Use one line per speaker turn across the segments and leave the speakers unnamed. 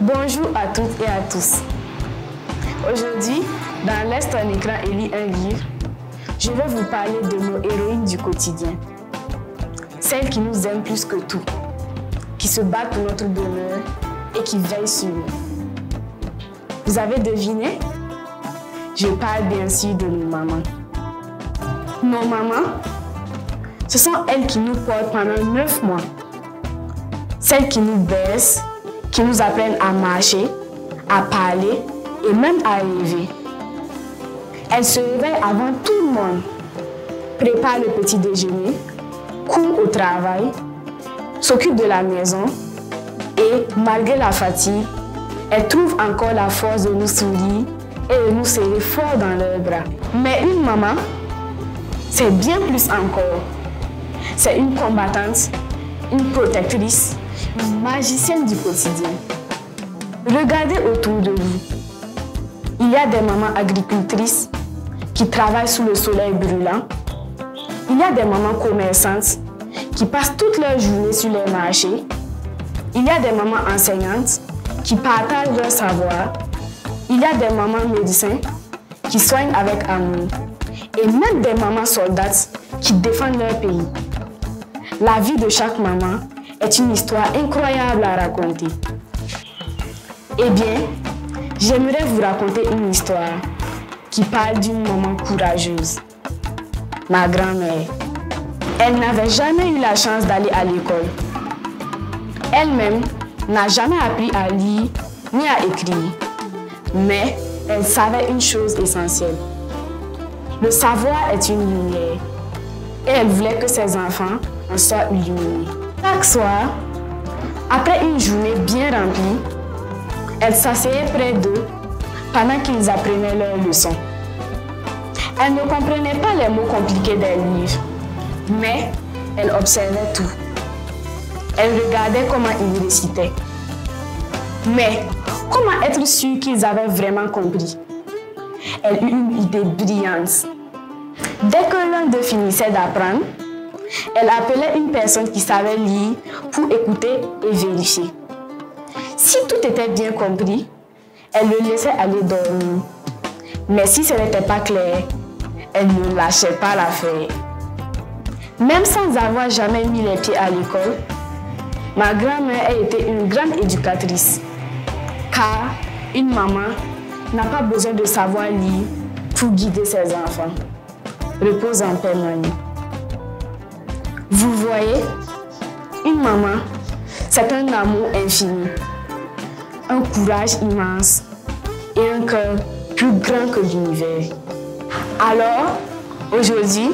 Bonjour à toutes et à tous. Aujourd'hui, dans Laisse ton écran et lis un livre, je vais vous parler de nos héroïnes du quotidien. Celles qui nous aiment plus que tout, qui se battent pour notre bonheur et qui veillent sur nous. Vous avez deviné? Je parle bien sûr de nos mamans. Nos mamans, ce sont elles qui nous portent pendant 9 mois. Celles qui nous baissent, qui nous apprennent à marcher, à parler et même à rêver. Elles se réveillent avant tout le monde, préparent le petit déjeuner, courent au travail, s'occupent de la maison et, malgré la fatigue, elles trouvent encore la force de nous sourire et de nous serrer fort dans leurs bras. Mais une maman, c'est bien plus encore. C'est une combattante, une protectrice, une magicienne du quotidien. Regardez autour de vous. Il y a des mamans agricultrices qui travaillent sous le soleil brûlant. Il y a des mamans commerçantes qui passent toute leur journée sur les marchés. Il y a des mamans enseignantes qui partagent leur savoir. Il y a des mamans médecins qui soignent avec amour. Et même des mamans soldates qui défendent leur pays. La vie de chaque maman est une histoire incroyable à raconter. Eh bien, j'aimerais vous raconter une histoire qui parle d'une maman courageuse. Ma grand-mère. Elle n'avait jamais eu la chance d'aller à l'école. Elle-même n'a jamais appris à lire ni à écrire. Mais elle savait une chose essentielle. Le savoir est une lumière. Et elle voulait que ses enfants en soient illuminés. Chaque soir, après une journée bien remplie, elle s'asseyait près d'eux pendant qu'ils apprenaient leurs leçons. Elle ne comprenait pas les mots compliqués des livres, mais elle observait tout. Elle regardait comment ils récitaient. Mais comment être sûre qu'ils avaient vraiment compris? Elle eut une idée brillante. Dès que l'un d'eux finissait d'apprendre, elle appelait une personne qui savait lire pour écouter et vérifier. Si tout était bien compris, elle le laissait aller dormir. Mais si ce n'était pas clair, elle ne lâchait pas l'affaire. Même sans avoir jamais mis les pieds à l'école, ma grand-mère a été une grande éducatrice. Car une maman n'a pas besoin de savoir lire pour guider ses enfants. Repose en paix, mamie. Vous voyez, une maman, c'est un amour infini, un courage immense et un cœur plus grand que l'univers. Alors, aujourd'hui,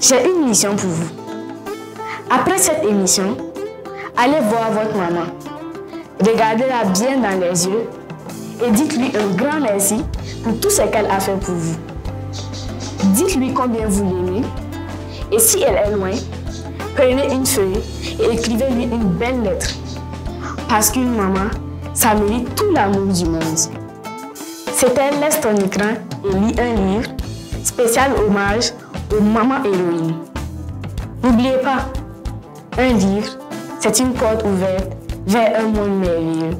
j'ai une mission pour vous. Après cette émission, allez voir votre maman. Regardez-la bien dans les yeux et dites-lui un grand merci pour tout ce qu'elle a fait pour vous. Dites-lui combien vous l'aimez et si elle est loin, prenez une feuille et écrivez-lui une belle lettre. Parce qu'une maman, ça mérite tout l'amour du monde. C'était Laisse ton écran et lis un livre, spécial hommage aux mamans héroïnes. N'oubliez pas, un livre, c'est une porte ouverte vers un monde merveilleux.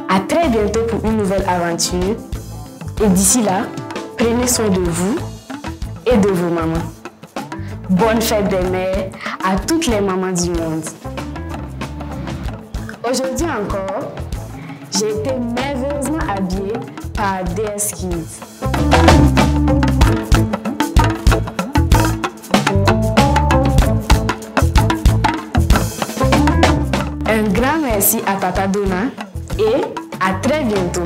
À très bientôt pour une nouvelle aventure. Et d'ici là, prenez soin de vous et de vos mamans. Bonne fête des mères à toutes les mamans du monde. Aujourd'hui encore, j'ai été merveilleusement habillée par DS Kids. Un grand merci à Tata Donna et à très bientôt.